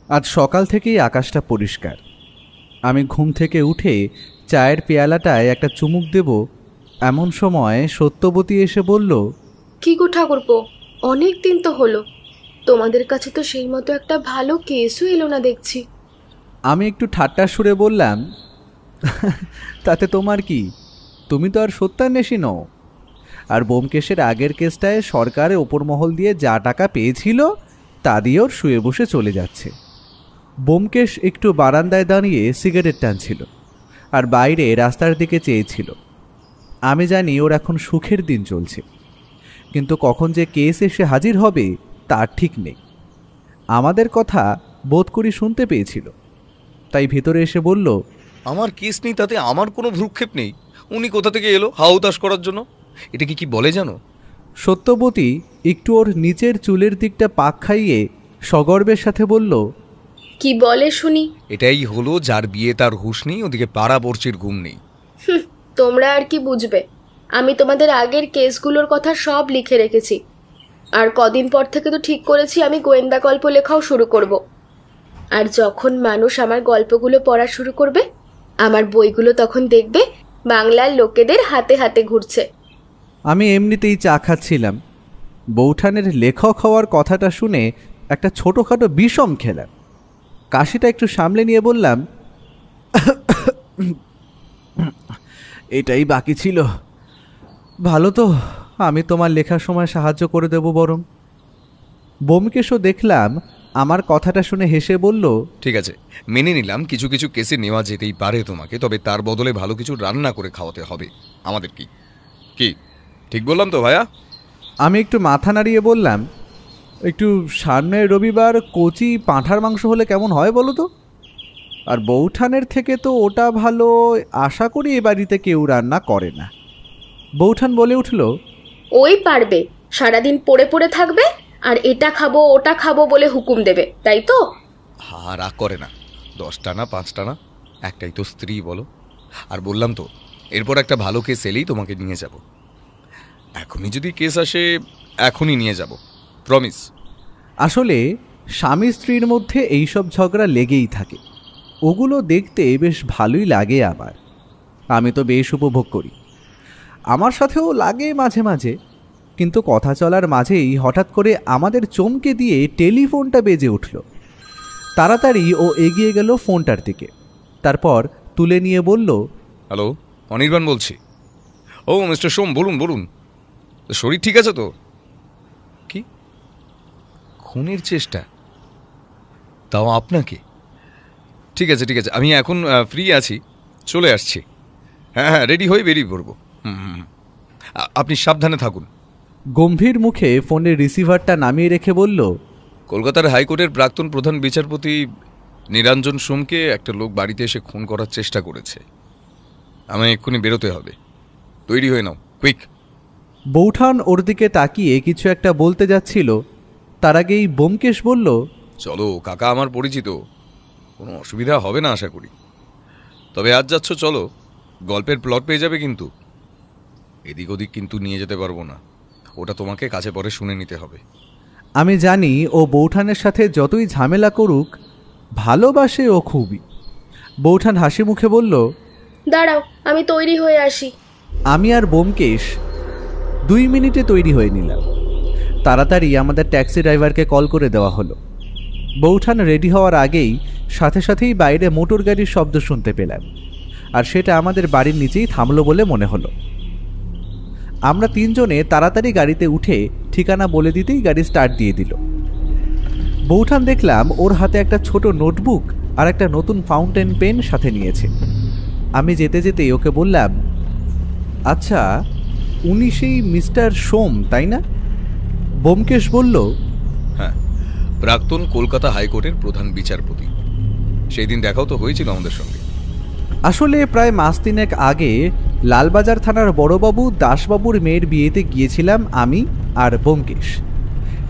আজ সকাল থেকেই আকাশটা পরিষ্কার। আমি ঘুম থেকে উঠে চায়ের পেয়ালাটায় একটা চুমুক দেব, এমন সময় সত্যবতী এসে বলল, কি গো ঠাকুরপো, অনেক দিন তো হলো, তোমাদের কাছে তো সেই মতো একটা ভালো কেসও এলো না দেখছি। আমি একটু ঠাট্টার সুরে বললাম, তাতে তোমার কি, তুমি তো আর সত্যান্বেষী নও। আর বোমকেশের আগের কেসটায় সরকারের ওপর মহল দিয়ে যা টাকা পেয়েছিল তা দিয়ে ওর শুয়ে বসে চলে যাচ্ছে। বোমকেশ একটু বারান্দায় দাঁড়িয়ে সিগারেট টানছিল আর বাইরে রাস্তার দিকে চেয়েছিল। আমি জানি ওর এখন সুখের দিন চলছে, কিন্তু কখন যে কেস এসে হাজির হবে তার ঠিক নেই। আমাদের কথা বোধ করি শুনতে পেয়েছিল, তাই ভেতরে এসে বলল, আমার কেস নেই তাতে আমার কোনো ভ্রুক্ষেপ নেই। উনি কোথা থেকে এলো হাউতাস করার জন্য? এটা কি বলে জানো? সত্যবতী একটু ওর নিচের চুলের দিকটা পাক খাইয়ে সগর্বের সাথে বলল, কি বলে শুনি? এটাই হলো যার বিয়ে তার হুঁশ নেই, ওদিকে পাড়া পড়শির ঘুম নেই। তোমরা আর কি বুঝবে, আমি তোমাদের আগের কেসগুলোর কথা সব লিখে রেখেছি। আর কদিন পর থেকে তো ঠিক করেছি আমি গোয়েন্দা গল্প লেখাও শুরু করব। আর যখন মানুষ আমার গল্পগুলো পড়া শুরু করবে, আমার বইগুলো তখন দেখবে বাংলার লোকেদের হাতে হাতে ঘুরছে। আমি এমনিতেই চা খাচ্ছিলাম, বৌঠানের লেখক হওয়ার কথাটা শুনে একটা ছোটোখাটো বিষম খেলাম। কাশিটা একটু সামলে নিয়ে বললাম, এটাই বাকি ছিল। ভালো তো, আমি তোমার লেখার সময় সাহায্য করে দেব বরং। বোমকেশও দেখলাম আমার কথাটা শুনে হেসে বলল, ঠিক আছে, মেনে নিলাম কিছু কিছু কেসে নেওয়া যেতেই পারে তোমাকে, তবে তার বদলে ভালো কিছু রান্না করে খাওয়াতে হবে আমাদের। কি কি ঠিক বললাম তো ভাইয়া? আমি একটু মাথা নাড়িয়ে বললাম, একটু সামনের রবিবার কচি পাঁঠার মাংস হলে কেমন হয় বলো তো? আর বৌঠানের থেকে তো ওটা ভালো আশা করি এ বাড়িতে কেউ রান্না করে না। বৌঠান বলে উঠল, ওই পারবে, সারাদিন পড়ে পড়ে থাকবে আর এটা খাবো ওটা খাবো বলে হুকুম দেবে, তাই তো? রাগ করে না, 10টা না 5টা না, একটাই তো স্ত্রী বলো। আর বললাম তো, এরপর একটা ভালো কেস এলেই তোমাকে নিয়ে যাব। এখনই যদি কেস আসে এখনই নিয়ে যাব, প্রমিস। আসলে স্বামী স্ত্রীর মধ্যে এইসব ঝগড়া লেগেই থাকে, ওগুলো দেখতে বেশ ভালোই লাগে। আবার আমি তো বেশ উপভোগ করি, আমার সাথেও লাগে মাঝে মাঝে। কিন্তু কথা চলার মাঝেই হঠাৎ করে আমাদের চমকে দিয়ে টেলিফোনটা বেজে উঠল। তাড়াতাড়ি ও এগিয়ে গেল ফোনটার দিকে, তারপর তুলে নিয়ে বলল, হ্যালো, অনির্বাণ বলছি। ও মিস্টার সোম, বলুন বলুন, শরীর ঠিক আছে তো? কি খুনের চেষ্টা? তাও আপনাকে? ঠিক আছে ঠিক আছে, আমি এখন ফ্রি আছি, চলে আসছি। হ্যাঁ হ্যাঁ, রেডি হয়ে বেরিয়ে পড়ব। আপনি সাবধানে থাকুন। গম্ভীর মুখে ফোনের রিসিভারটা নামিয়ে রেখে বলল, কলকাতার হাইকোর্টের প্রাক্তন প্রধান বিচারপতি নিরঞ্জন সোমকে একটা লোক বাড়িতে এসে খুন করার চেষ্টা করেছে। আমায় এক্ষুনি বেরোতে হবে, তৈরি হয়ে নাও, কুইক। বৌঠান ওর দিকে তাকিয়ে কিছু একটা বলতে যাচ্ছিল, তার আগেই বোমকেশ বলল, চলো, কাকা আমার পরিচিত, কোনো অসুবিধা হবে না আশা করি। তবে আজ যাচ্ছ চলো, গল্পের প্লট পেয়ে যাবে, কিন্তু এদিক ওদিক কিন্তু নিয়ে যেতে পারবো না, ওটা তোমাকে কাছে পরে শুনে নিতে হবে। আমি জানি ও বৌঠানের সাথে যতই ঝামেলা করুক ভালোবাসে ও খুবই। বৌঠান হাসি মুখে বলল, দাঁড়াও, আমি তৈরি হয়ে আসি। আমি আর বোমকেশ 2 মিনিটে তৈরি হয়ে নিলাম। তাড়াতাড়ি আমাদের ট্যাক্সি ড্রাইভারকে কল করে দেওয়া হলো। বৌঠান রেডি হওয়ার আগেই সাথে সাথেই বাইরে মোটর গাড়ির শব্দ শুনতে পেলাম, আর সেটা আমাদের বাড়ির নিচেই থামলো বলে মনে হলো। আমরা 3 জনে তাড়াতাড়ি গাড়িতে উঠে ঠিকানা বলে দিতেই গাড়ি স্টার্ট দিয়ে দিল। বৌঠান দেখলাম ওর হাতে একটা ছোট নোটবুক আর একটা নতুন ফাউন্টেন পেন সাথে নিয়েছে। আমি যেতে যেতেই ওকে বললাম, আচ্ছা উনি সেই মিস্টার সোম তাই না? বোমকেশ বলল, হ্যাঁ, প্রাক্তন কলকাতা হাইকোর্টের প্রধান বিচারপতি। সেই দিন দেখাও তো হয়েছিল আমাদের সঙ্গে। আসলে প্রায় মাস 3 আগে লালবাজার থানার বড়বাবু দাসবাবুর মেয়ের বিয়েতে গিয়েছিলাম আমি আর বোমকেশ।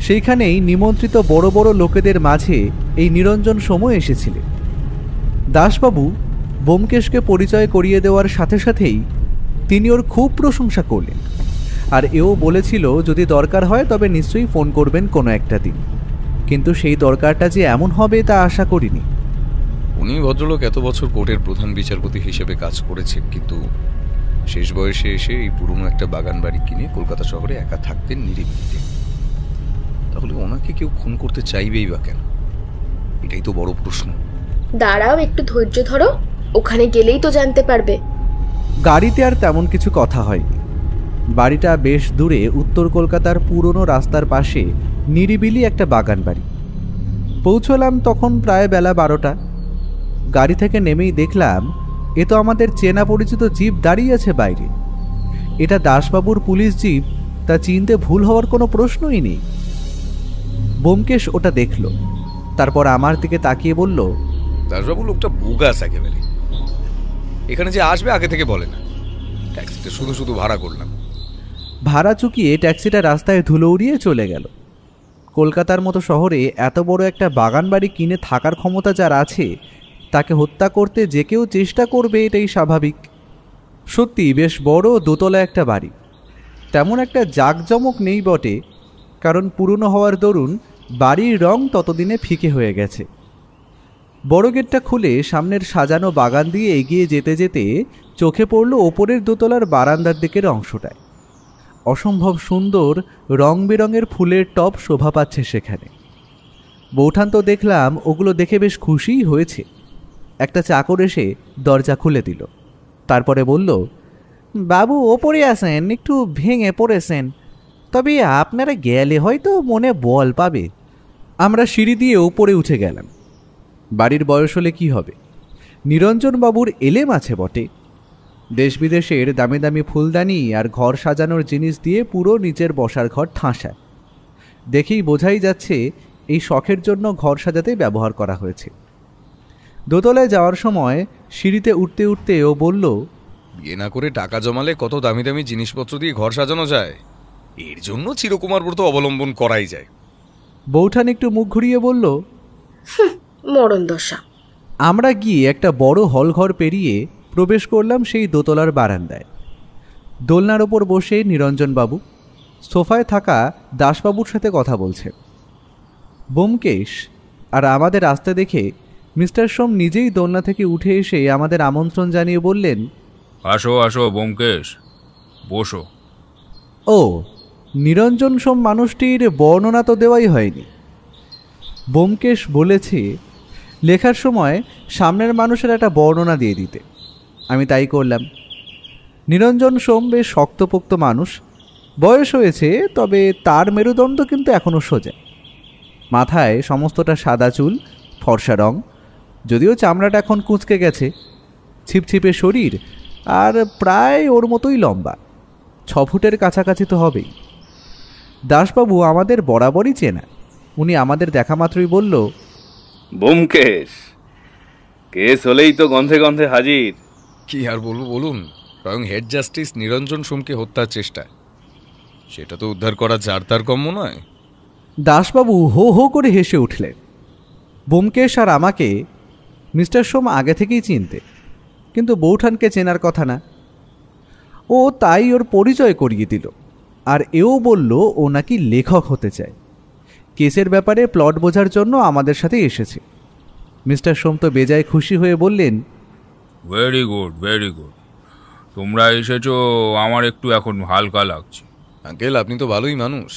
সেইখানেই নিমন্ত্রিত বড় বড় লোকেদের মাঝে এই নিরঞ্জন সময় এসেছিলেন। দাসবাবু বোমকেশকে পরিচয় করিয়ে দেওয়ার সাথে সাথেই তিনি ওর খুব প্রশংসা করলেন, আর এও বলেছিল যদি দরকার হয় তবে নিশ্চয়ই ফোন করবেন কোনো একটা দিন। কিন্তু সেই দরকারটা যে এমন হবে তা আশা করিনি। উনি ভদ্রলোক এত বছর কোর্টের প্রধান বিচারপতি হিসেবে কাজ করেছেন, কিন্তু শেষ বয়সে এসে এই পুরনো একটা বাগান বাড়ি কিনে কলকাতা শহরে একা থাকতেন নিরিবিলিতে। তাহলে ওনাকে কেউ খুন করতে চাইবেই বা কেন? এটাই তো বড় প্রশ্ন। দাঁড়াও, একটু ধৈর্য ধরো, ওখানে গেলেই তো জানতে পারবে। গাড়িতে আর তেমন কিছু কথা হয়নি। বাড়িটা বেশ দূরে, উত্তর কলকাতার পুরনো রাস্তার পাশে নিরিবিলি একটা বাগান বাড়ি। পৌঁছলাম তখন প্রায় বেলা 12টা। গাড়ি থেকে নেমেই দেখলাম এ তো আমাদের চেনা পরিচিত জিপ দাঁড়িয়ে আছে বাইরে। এটা দাসবাবুর পুলিশ জিপ, তা চিনতে ভুল হওয়ার কোনো প্রশ্নই নেই। ব্যোমকেশ ওটা দেখল, তারপর আমার দিকে তাকিয়ে বলল, দাসবাবু লোকটা বোগাস একেবারে। এখানে যে আসবে আগে থেকে বলে না। ট্যাক্সিটা শুধু শুধু ভাড়া করলাম। ভাড়া চুকিয়ে ট্যাক্সিটা রাস্তায় ধুলো উড়িয়ে চলে গেল। কলকাতার মতো শহরে এত বড় একটা বাগান বাড়ি কিনে থাকার ক্ষমতা যার আছে, তাকে হত্যা করতে যে কেউ চেষ্টা করবে, এটাই স্বাভাবিক। সত্যি বেশ বড় দোতলা একটা বাড়ি। তেমন একটা জাঁকজমক নেই বটে, কারণ পুরনো হওয়ার দরুন বাড়ির রং ততদিনে ফিকে হয়ে গেছে। বড় গেটটা খুলে সামনের সাজানো বাগান দিয়ে এগিয়ে যেতে যেতে চোখে পড়ল ওপরের দোতলার বারান্দার দিকের অংশটায়। অসম্ভব সুন্দর রং বেরঙের ফুলের টব শোভা পাচ্ছে সেখানে। বৌঠান তো দেখলাম ওগুলো দেখে বেশ খুশিই হয়েছে। একটা চাকর এসে দরজা খুলে দিল, তারপরে বলল, বাবু ওপরে আসেন, একটু ভেঙে পড়েছেন, তবে আপনারা গেলে হয়তো মনে বল পাবে। আমরা সিঁড়ি দিয়ে ওপরে উঠে গেলাম। বাড়ির বয়স হলে কি হবে, নিরঞ্জনবাবুর এলেম আছে বটে। দেশ বিদেশের দামি দামি ফুলদানি আর ঘর সাজানোর জিনিস দিয়ে পুরো নিচের বসার ঘর ঠাসা। দেখেই বোঝাই যাচ্ছে এই শখের জন্য ঘর সাজাতে ব্যবহার করা হয়েছে। দোতলায় যাওয়ার সময় সিঁড়িতে উঠতে উঠতে ও বলল, বিয়ে না করে টাকা জমালে কত দামি দামি জিনিসপত্র দিয়ে ঘর সাজানো যায়। এর জন্য চিরকুমার ব্রত অবলম্বন করাই যায়। বৌঠান একটু মুখ ঘুরিয়ে বলল, মরণ দশা। আমরা গিয়ে একটা বড় হল ঘর পেরিয়ে প্রবেশ করলাম সেই দোতলার বারান্দায়। দোলনার ওপর বসে নিরঞ্জনবাবু সোফায় থাকা দাসবাবুর সাথে কথা বলছে। ব্যোমকেশ আর আমাদের আসতে দেখে মিস্টার সোম নিজেই দোলনা থেকে উঠে এসে আমাদের আমন্ত্রণ জানিয়ে বললেন, আসো আসো ব্যোমকেশ, বসো। ও, নিরঞ্জন সোম মানুষটির বর্ণনা তো দেওয়াই হয়নি। ব্যোমকেশ বলেছে লেখার সময় সামনের মানুষের একটা বর্ণনা দিয়ে দিতে। আমি তাই করলাম। নিরঞ্জন সোম বেশ শক্তপোক্ত মানুষ, বয়স হয়েছে, তবে তার মেরুদণ্ড কিন্তু এখনও সোজা। মাথায় সমস্তটা সাদা চুল, ফর্সা রং, যদিও চামড়াটা এখন কুঁচকে গেছে। ছিপছিপে শরীর, আর প্রায় ওর মতোই লম্বা, 6 ফুটের কাছাকাছি তো হবেই। দাসবাবু আমাদের বরাবরই চেনা। উনি আমাদের দেখা মাত্রই বলল, ব্যোমকেশ, কেস হলেই তো গন্ধে গন্ধে হাজির। কি আর বলবো বলুন, স্বয়ং হেড জাস্টিস নিরঞ্জন সোমকে হত্যার চেষ্টা, সেটা তো উদ্ধার করা যার তার কম্য নয়। দাসবাবু হো হো করে হেসে উঠলেন। ব্যোমকেশ আর আমাকে মিস্টার সোম আগে থেকেই চিনতে, কিন্তু বৌঠানকে চেনার কথা না। ও তাই ওর পরিচয় করিয়ে দিল, আর এও বলল ও নাকি লেখক হতে চায়। কেসের ব্যাপারে প্লট বোঝার জন্য আমাদের সাথে এসেছে। মিস্টার সোম তো বেজায় খুশি হয়ে বললেন, ভেরি গুড, ভেরি গুড। তোমরা এসেছো, আমার একটু এখন হালকা লাগছে। আঙ্কেল, আপনি তো ভালোই মানুষ।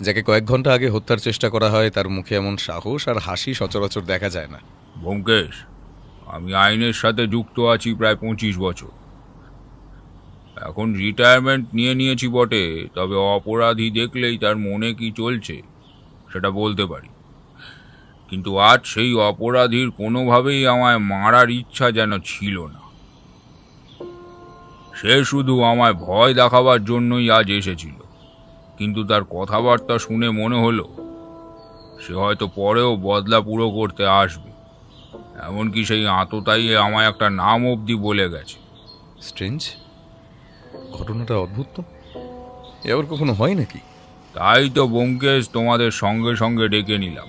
যাকে কয়েক ঘন্টা আগে হত্যার চেষ্টা করা হয়, তার মুখে এমন সাহস আর হাসি সচরাচর দেখা যায় না। ব্যোমকেশ, আমি আইনের সাথে যুক্ত আছি প্রায় 25 বছর। এখন রিটায়ারমেন্ট নিয়েছি বটে, তবে অপরাধী দেখলেই তার মনে কি চলছে সেটা বলতে পারি। কিন্তু আজ সেই অপরাধীর কোনোভাবেই আমায় মারার ইচ্ছা যেন ছিল না। সে শুধু আমায় ভয় দেখাবার জন্যই আজ এসেছিল, কিন্তু তার কথাবার্তা শুনে মনে হলো সে হয়তো পরেও বদলা পুরো করতে আসবে। এমনকি সেই আততায়ী আমায় একটা নাম অবধি বলে গেছে। স্ট্রেঞ্জ, ঘটনাটা অদ্ভুত তো। এ আবার কখনো হয় নাকি? তাই তো ব্যোমকেশ তোমাদের সঙ্গে সঙ্গে ডেকে নিলাম।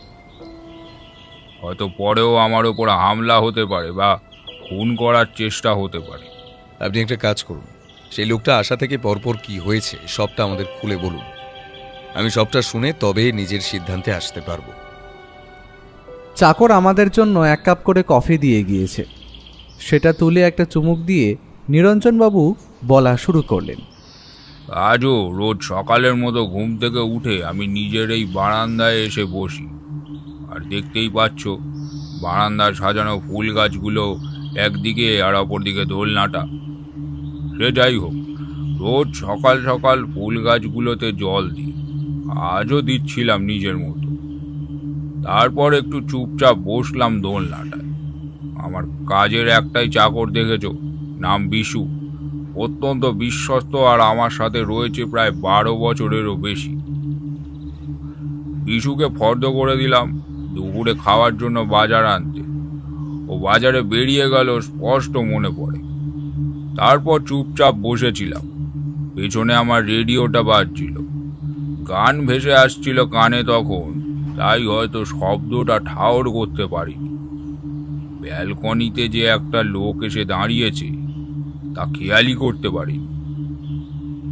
হয়তো পরেও আমার ওপর হামলা হতে পারে বা খুন করার চেষ্টা হতে পারে। আপনি একটা কাজ করুন, সেই লোকটা আসা থেকে পরপর কি হয়েছে সবটা আমাদের খুলে বলুন। আমি সবটা শুনে তবে নিজের সিদ্ধান্তে আসতে পারবো। চাকর আমাদের জন্য 1 কাপ করে কফি দিয়ে গিয়েছে। সেটা তুলে একটা চুমুক দিয়ে নিরঞ্জনবাবু বলা শুরু করলেন। আজও রোজ সকালের মতো ঘুম থেকে উঠে আমি নিজের এই বারান্দায় এসে বসি, আর দেখতেই পাচ্ছ বারান্দায় সাজানো ফুল গাছগুলো একদিকে আর অপরদিকে দোলনাটা। সে যাই হোক, রোজ সকাল সকাল ফুল গাছগুলোতে জল দিই, আজও দিচ্ছিলাম নিজের মতো। তারপর একটু চুপচাপ বসলাম দোলনাটায়। আমার কাজের একটাই চাকর দেখেছ, নাম বিশু, অত্যন্ত বিশ্বস্ত, আর আমার সাথে রয়েছে প্রায় 12 বছরেরও বেশি। বিশুকে ফর্দ করে দিলাম দুপুরে খাওয়ার জন্য বাজার আনতে। ও বাজারে বেরিয়ে গেল স্পষ্ট মনে পড়ে। তারপর চুপচাপ বসেছিলাম। পেছনে আমার রেডিওটা বাজছিল, গান ভেসে আসছিল কানে তখন, তাই হয়তো শব্দটা ঠাউর করতে পারিনি। ব্যালকনিতে যে একটা লোক এসে দাঁড়িয়েছে তা খেয়ালই করতে পারিনি।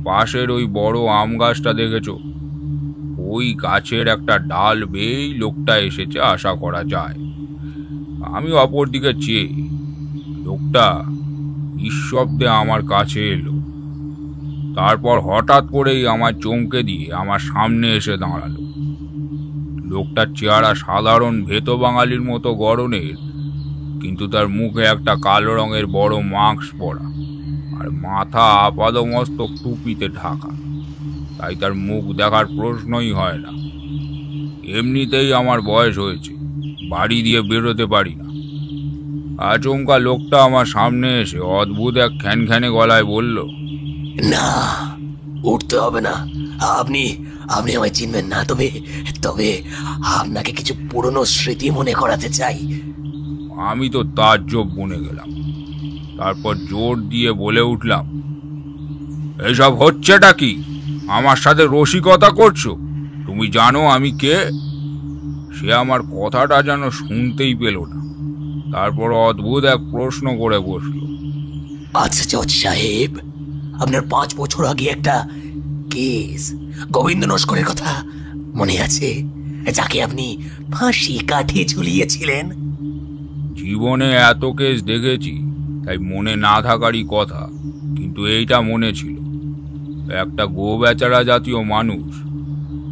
পাশের ওই বড় আম গাছটা দেখেছ, ওই গাছের একটা ডাল বেয়েই লোকটা এসেছে আশা করা যায়। আমি অপর দিকে চেয়ে, লোকটা নিঃশব্দে আমার কাছে এলো। তারপর হঠাৎ করেই আমার চমকে দিয়ে আমার সামনে এসে দাঁড়ালো। লোকটার চেহারা সাধারণ ভেতো বাঙালির মতো গড়নের, কিন্তু তার মুখে একটা কালো রঙের বড় মাস্ক পরা, আর মাথা আপাদমস্তক টুপিতে ঢাকা, তাই তার মুখ দেখার প্রশ্নই হয় না। এমনিতেই আমার বয়স হয়েছে, বাড়ি দিয়ে বেরোতে পারি না। আচমকা লোকটা আমার সামনে এসে অদ্ভুত এক খ্যানখ্যানে গলায় বলল, না, উঠতে হবে না। আপনি আপনি আমায় চিনবেন না, তবে তবে আপনাকে কিছু পুরনো স্মৃতি মনে করাতে চাই। আমি তো তাজ্জব বনে গেলাম। তারপর জোর দিয়ে বলে উঠলাম, এসব হচ্ছেটা কি? আমার সাথে রসিকতা করছো? তুমি জানো আমি কে? সে আমার কথাটা যেন শুনতেই পেল না। তারপর অদ্ভুত এক প্রশ্ন করে বসলো, আচ্ছা জজ সাহেব, আপনার 5 বছর আগে একটা কেস, গোবিন্দ নস্করের কথা মনে আছে, যাকে আপনি ফাঁসি কাঠে ঝুলিয়েছিলেন? জীবনে এত কেস দেখেছি, তাই মনে না থাকারই কথা, কিন্তু এইটা মনে ছিল। একটা গো বেচারা জাতীয় মানুষ,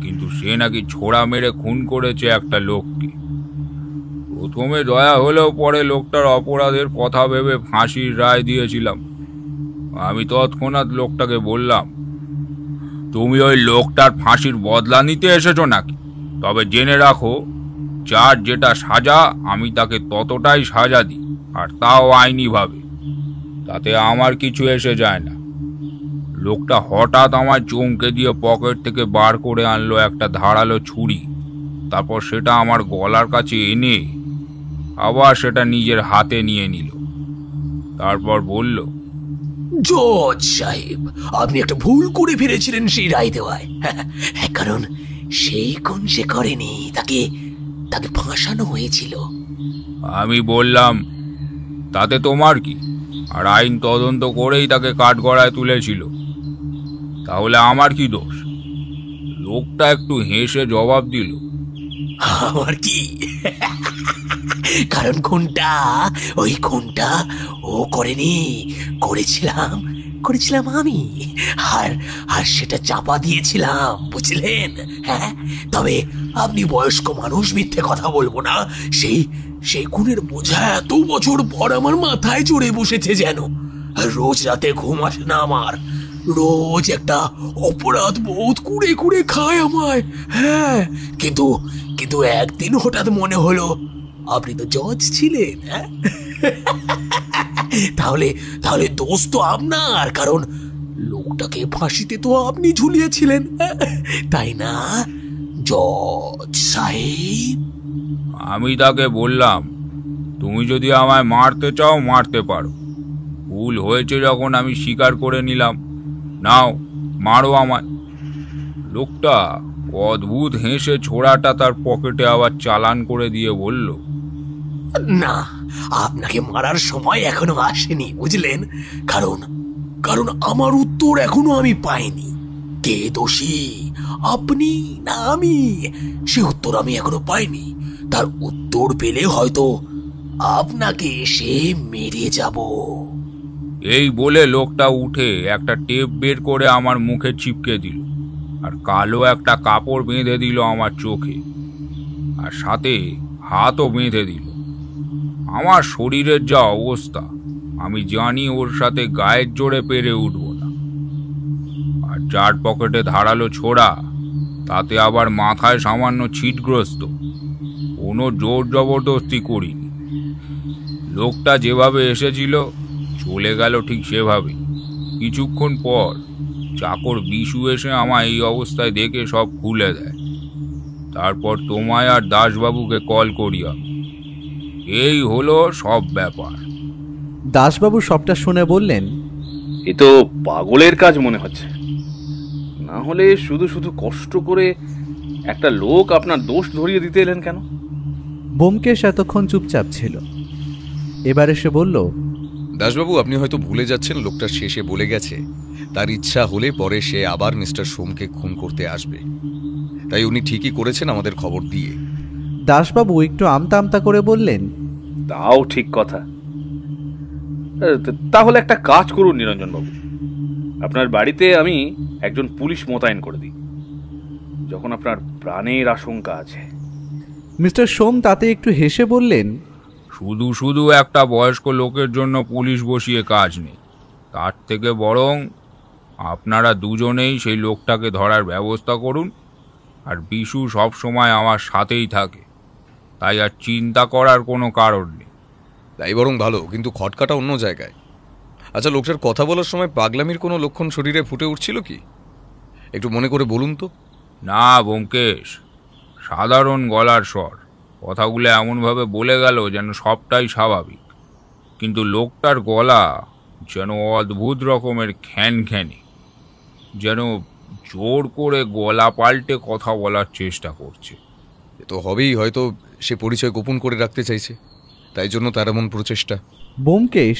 কিন্তু সে নাকি ছোড়া মেরে খুন করেছে একটা লোককে। প্রথমে দয়া হলেও পরে লোকটার অপরাধের কথা ভেবে ফাঁসির রায় দিয়েছিলাম। আমি তৎক্ষণাৎ লোকটাকে বললাম, তুমি ওই লোকটার ফাঁসির বদলা নিতে এসেছো নাকি? তবে জেনে রাখো, যার যেটা সাজা আমি তাকে ততটাই সাজা দিই, আর তাও আইনিভাবে। তাতে আমার কিছু এসে যায় না। লোকটা হঠাৎ আমার চমকে দিয়ে পকেট থেকে বার করে আনলো একটা ধারালো ছুরি। তারপর সেটা আমার গলার কাছে এনে আবার সেটা নিজের হাতে নিয়ে নিল। তারপর বলল, জজ সাহেব, আপনি একটা ভুল করে ফেলেছিলেন সেই রায় দেওয়ায়। কারণ সেই খুন সে করেনি, তাকে ফাঁসানো হয়েছিল। আমি বললাম, তাতে তোমার কি? আর আইন তদন্ত করেই তাকে কাঠগড়ায় তুলেছিল, তাহলে আমার কি দোষ? লোকটা একটু হেসে জবাব দিল, আমার কি? কারণ ওই খুনটা ও করেনি, করেছিলাম আমি। আর সেটা চাপা দিয়েছিলাম, বুঝলেন? হ্যাঁ, তবে আপনি বয়স্ক মানুষ, মিথ্যে কথা বলবো না। সেই খুনের বোঝা এত বছর পর আমার মাথায় চড়ে বসেছে যেন। রোজ রাতে ঘুম আসে না আমার, রোজ একটা অপরাধ বোধ কুড়ে কুড়ে খায় আমায়। হ্যাঁ, কিন্তু একদিন হঠাৎ মনে হলো, আপনি তো জজ ছিলেন। হ্যাঁ, তাহলে দোষ তো আপনার, কারণ লোকটাকে ফাঁসিতে তো আপনি ঝুলিয়েছিলেন, তাই না জজ সাহেব? আমি তাকে বললাম, তুমি যদি আমায় মারতে চাও মারতে পারো। ভুল হয়েছে যখন আমি স্বীকার করে নিলাম, নাও মারো আমায়। লোকটা অদ্ভুত হেসে ছোড়াটা তার পকেটে আবার চালান করে দিয়ে বলল, না, আপনাকে মারার সময় এখনো আসেনি, বুঝলেন? কারণ আমার উত্তর এখনো আমি পাইনি। কে দোষী, আপনি না আমি, সে উত্তর আমি এখনো পাইনি। তার উত্তর পেলে হয়তো আপনাকে এসে মেরে যাব। এই বলে লোকটা উঠে একটা টেপ বের করে আমার মুখে চিপকে দিল, আর কালো একটা কাপড় বেঁধে দিল আমার চোখে, আর সাথে হাতও বেঁধে দিল। আমার শরীরের যা অবস্থা, আমি জানি ওর সাথে গায়ের জোরে পেরে উঠব না। আর যার পকেটে ধারালো ছোড়া, তাতে আবার মাথায় সামান্য ছিটগ্রস্ত, কোনো জোর জবরদস্তি করিনি। লোকটা যেভাবে এসেছিল চলে গেল ঠিক সেভাবেই। কিছুক্ষণ পর চাকর বিশু এসে আমায় এই অবস্থায় দেখে সব খুলে দেয়। তারপর তোমায় আর দাসবাবুকে কল করি আমি। এই হলো সব ব্যাপার। দাসবাবু সবটা শুনে বললেন, এ তো পাগলের কাজ মনে হচ্ছে। না হলে শুধু শুধু কষ্ট করে একটা লোক আপনার দোষ ধরিয়ে দিতে এলেন কেন? ব্যোমকেশ এতক্ষণ চুপচাপ ছিল, এবার এসে বলল, দাসবাবু, আপনি হয়তো ভুলে যাচ্ছেন লোকটা শেষে বলে গেছে তার ইচ্ছা হলে পরে সে আবার মিস্টার সোমকে খুন করতে আসবে। তাই উনি ঠিকই করেছেন আমাদের খবর দিয়ে। দাসবাবু একটু আমতা আমতা করে বললেন, তাও ঠিক কথা। তাহলে একটা কাজ করুন নিরঞ্জনবাবু, আপনার বাড়িতে আমি একজন পুলিশ মোতায়েন করে দিই, যখন আপনার প্রাণের আশঙ্কা আছে। মিস্টার সোম তাতে একটু হেসে বললেন, শুধু শুধু একটা বয়স্ক লোকের জন্য পুলিশ বসিয়ে কাজ নেই। তার থেকে বরং আপনারা দুজনেই সেই লোকটাকে ধরার ব্যবস্থা করুন। আর বিশু সব সময় আমার সাথেই থাকে, তাই আর চিন্তা করার কোনো কারণ নেই। তাই বরং ভালো, কিন্তু খটকাটা অন্য জায়গায়। আচ্ছা, লোকটার কথা বলার সময় পাগলামির কোনো লক্ষণ শরীরে ফুটে উঠছিল কি? একটু মনে করে বলুন তো। না ব্যোমকেশ, সাধারণ গলার স্বর, কথাগুলো এমনভাবে বলে গেল যেন সবটাই স্বাভাবিক, কিন্তু লোকটার গলা যেন অদ্ভুত রকমের খ্যানখ্যানি, যেন জোর করে গলা পাল্টে কথা বলার চেষ্টা করছে। এ তো হবেই, হয়তো সে পরিচয় গোপন করে রাখতে চাইছে, তাই জন্য তার এমন প্রচেষ্টা। ব্যোমকেশ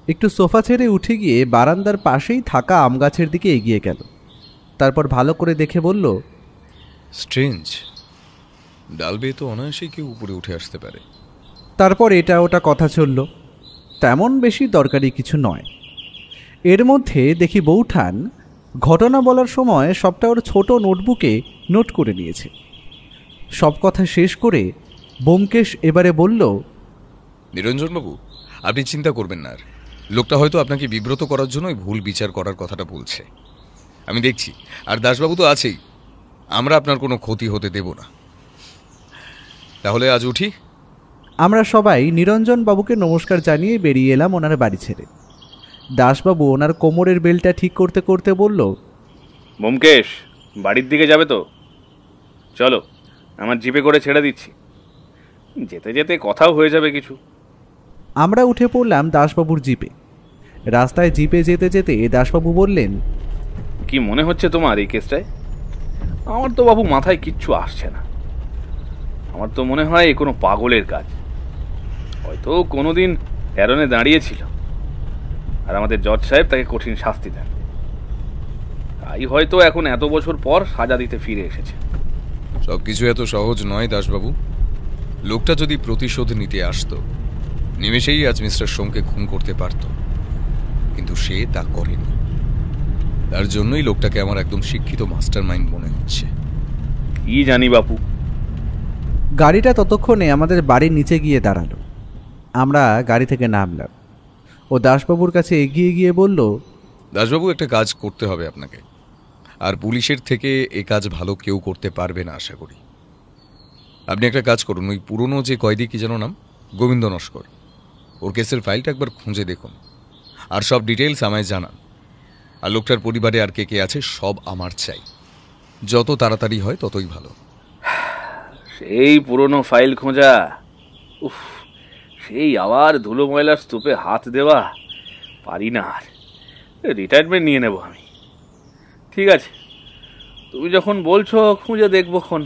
একটু সোফা ছেড়ে উঠে গিয়ে বারান্দার পাশেই থাকা আম গাছের দিকে এগিয়ে গেল। তারপর ভালো করে দেখে বলল, স্ট্রেঞ্জ, ডাল বেয়ে তো অনায়াসেই কেউ উপরে উঠে আসতে পারে। তারপর এটা ওটা কথা চলল, তেমন বেশি দরকারি কিছু নয়। এর মধ্যে দেখি বৌঠান ঘটনা বলার সময় সবটা ওর ছোট নোটবুকে নোট করে নিয়েছে। সব কথা শেষ করে ব্যোমকেশ এবারে বলল, নিরঞ্জনবাবু, আপনি চিন্তা করবেন না। আর লোকটা হয়তো আপনাকে বিব্রত করার জন্যই ভুল বিচার করার কথাটা বলছে, আমি দেখছি। আর দাসবাবু তো আছেই, আমরা আপনার কোনো ক্ষতি হতে দেব না। তাহলে আজ উঠি। আমরা সবাই নিরঞ্জন বাবুকে নমস্কার জানিয়ে বেরিয়ে এলাম ওনার বাড়ি ছেড়ে। দাসবাবু ওনার কোমরের বেলটা ঠিক করতে করতে বলল, ব্যোমকেশ, বাড়ির দিকে যাবে তো? চলো, আমার জিপে করে ছেড়ে দিচ্ছি, যেতে যেতে কথাও হয়ে যাবে কিছু। আমরা উঠে পড়লাম দাসবাবুর জিপে। রাস্তায় জিপে যেতে যেতে দাসবাবু বললেন, কি মনে হচ্ছে তোমার এই কেসটায়? আমার তো বাবু মাথায় কিচ্ছু আসছে না। আমার তো মনে হয় এ কোনো পাগলের কাজ। হয়তো কোনোদিন অ্যারনে দাঁড়িয়েছিল, আর আমাদের জজ সাহেব তাকে কঠিন শাস্তি দেন, তাই হয়তো এখন এত বছর পর সাজা দিতে ফিরে এসেছে। সব কিছু এত সহজ নয় দাসবাবু। লোকটা যদি প্রতিশোধ নিতে আসতো, নিমেষেই আজ মিস্টার সোমকে খুন করতে পারত, কিন্তু সে তা করেনি। তার জন্যই লোকটাকে আমার একদম শিক্ষিত মাস্টার মাইন্ড মনে হচ্ছে। কি জানি বাপু। গাড়িটা ততক্ষণে আমাদের বাড়ির নিচে গিয়ে দাঁড়ালো। আমরা গাড়ি থেকে নামলাম। ও দাসবাবুর কাছে এগিয়ে গিয়ে বলল, দাসবাবু, একটা কাজ করতে হবে আপনাকে, আর পুলিশের থেকে এ কাজ ভালো কেউ করতে পারবে না আশা করি। আপনি একটা কাজ করুন, ওই পুরনো যে কয়েদি, কি যেন নাম, গোবিন্দ নস্কর, ওর কেসের ফাইলটা একবার খুঁজে দেখুন, আর সব ডিটেলস আমায় জানান। আর লোকটার পরিবারে আর কে কে আছে সব আমার চাই। যত তাড়াতাড়ি হয় ততই ভালো। সেই পুরনো ফাইল খোঁজা, উফ, সেই আবার ধুলো ময়লার স্তূপে হাত দেওয়া, পারি না আর। রিটায়ারমেন্ট নিয়ে নেব আমি। ঠিক আছে, তুমি যখন বলছো খুঁজে দেখবোক্ষণ।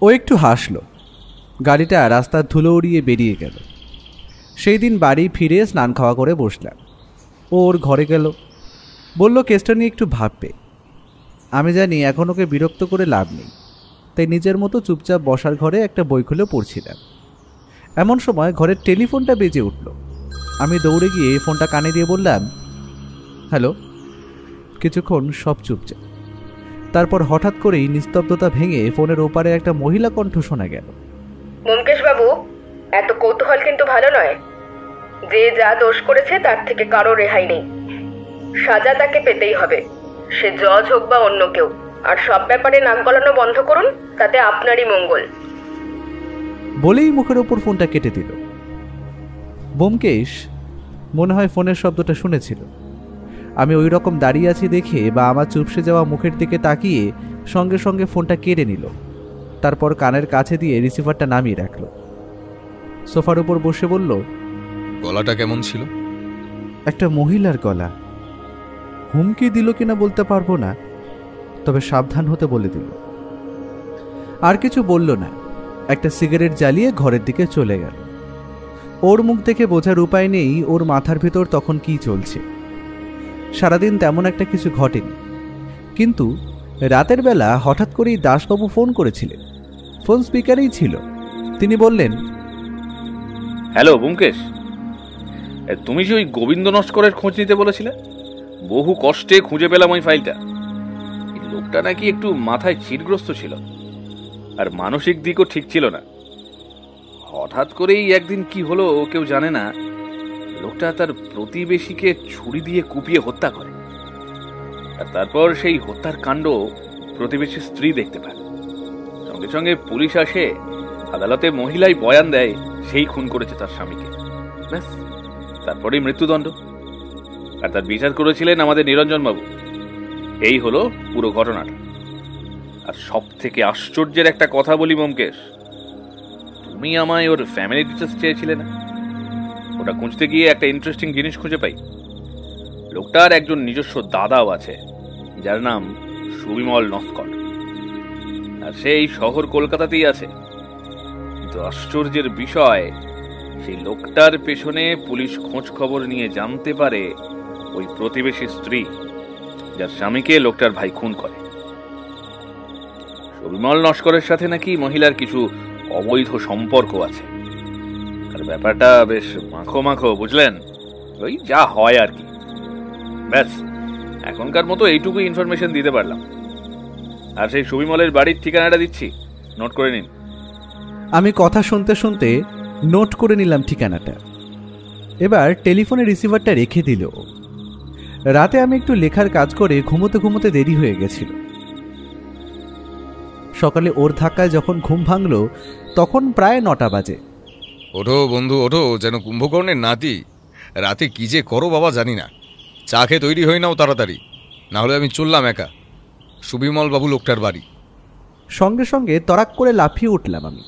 ও একটু হাসলো। গাড়িটা রাস্তার ধুলো উড়িয়ে বেরিয়ে গেল। সেই দিন বাড়ি ফিরে স্নান খাওয়া করে বসলাম। ও ওর ঘরে গেল, বলল কেসটা নিয়ে একটু ভাববে। আমি জানি এখন ওকে বিরক্ত করে লাভ নেই, তাই নিজের মতো চুপচাপ বসার ঘরে একটা বই খুলে পড়ছিলাম। এমন সময় ঘরের টেলিফোনটা বেজে উঠল। আমি দৌড়ে গিয়ে ফোনটা কানে দিয়ে বললাম, হ্যালো। কিছুক্ষণ সব চুপচাপ। তারপর হঠাৎ করেই নিস্তব্ধতা ভেঙে ফোনের ওপারে একটা মহিলা কণ্ঠ শোনা গেল। ব্যোমকেশ বাবু, এত কৌতূহল কিন্তু ভালো নয়। যে যা দোষ করেছে তার থেকে কারো রেহাই নেই। সাজা তাকে পেতেই হবে, সে জজ হোক বা অন্য কেউ। আর সব ব্যাপারে নাক গলানো বন্ধ করুন, তাতে আপনারই মঙ্গল। বলেই মুখের ওপর ফোনটা কেটে দিল। ব্যোমকেশ মনে হয় ফোনের শব্দটা শুনেছিল। আমি ওই রকম দাঁড়িয়ে আছি দেখে বা আমার চুপসে যাওয়া মুখের দিকে তাকিয়ে সঙ্গে সঙ্গে ফোনটা কেড়ে নিল। তারপর কানের কাছে দিয়ে রিসিভারটা নামিয়ে রাখল। সোফার উপর বসে বলল, গলাটা কেমন ছিল? একটা মহিলার গলা। হুমকি দিল কিনা বলতে পারবো না, তবে সাবধান হতে বলে দিল। আর কিছু বলল না, একটা সিগারেট জ্বালিয়ে ঘরের দিকে চলে গেল। ওর মুখ দেখে বোঝার উপায় নেই ওর মাথার ভিতর তখন কি চলছে। সারাদিন তেমন একটা কিছু ঘটেনি, কিন্তু রাতের বেলা হঠাৎ করেই দাসবাবু ফোন করেছিলেন। ফোন স্পিকারেই ছিল। তিনি বললেন, হ্যালো ব্যোমকেশ, তুমি যে ওই গোবিন্দ নস্করের খোঁজ নিতে বলেছিলে, বহু কষ্টে খুঁজে পেলাম ওই ফাইলটা। এই লোকটা নাকি একটু মাথায় চিরগ্রস্ত ছিল, আর মানসিক দিকও ঠিক ছিল না। হঠাৎ করেই একদিন কি হলো কেউ জানে না, লোকটা তার প্রতিবেশীকে ছুরি দিয়ে কুপিয়ে হত্যা করে। আর তারপর সেই হত্যার কাণ্ড প্রতিবেশীর স্ত্রী দেখতে পায়। সঙ্গে সঙ্গে পুলিশ আসে, আদালতে মহিলাই বয়ান দেয় সেই খুন করেছে তার স্বামীকে। ব্যাস, তারপরেই মৃত্যুদণ্ড। আর তার বিচার করেছিলেন আমাদের নিরঞ্জন বাবু। এই হলো পুরো ঘটনাটা। আর সব থেকে আশ্চর্যের একটা কথা বলি ব্যোমকেশ, তুমি আমায় ওর ফ্যামিলি ডিটেলস চেয়েছিলে না? ওটা খুঁজতে গিয়ে একটা ইন্টারেস্টিং জিনিস খুঁজে পাই। লোকটার একজন নিজস্ব দাদাও আছে, যার নাম সুবিমল নস্কর। আর সেই শহর কলকাতাতেই আছে। কিন্তু আশ্চর্যের বিষয়, সেই লোকটার পেছনে পুলিশ খোঁজ খবর নিয়ে জানতে পারে ওই প্রতিবেশী স্ত্রী, যার স্বামীকে লোকটার ভাই খুন করে। সুবিমল নস্করের সাথে নাকি মহিলার কিছু অবৈধ সম্পর্ক আছে। আর ব্যাপারটা বেশ মাখো মাখো, বুঝলেন? ওই যা হয় আর কি। ব্যাস, এখনকার মতো এইটুকু ইনফরমেশন দিতে পারলাম। আর সেই সুবিমলের বাড়ির ঠিকানাটা দিচ্ছি, নোট করে নিন। আমি কথা শুনতে শুনতে নোট করে নিলাম ঠিকানাটা। এবার টেলিফোনে রিসিভারটা রেখে দিল। রাতে আমি একটু লেখার কাজ করে ঘুমোতে ঘুমোতে দেরি হয়ে গেছিল। সকালে ওর ধাক্কায় যখন ঘুম ভাঙল তখন প্রায় 9টা বাজে। ওঠো বন্ধু ওঠো, যেন কুম্ভকর্ণের নাতি। রাতে কি যে করো বাবা জানি না। চা খেয়ে তৈরি হয়ে নাও তাড়াতাড়ি, না হলে আমি চললাম একা সুবিমল বাবু লোকটার বাড়ি। সঙ্গে সঙ্গে তরাক করে লাফিয়ে উঠলাম আমি।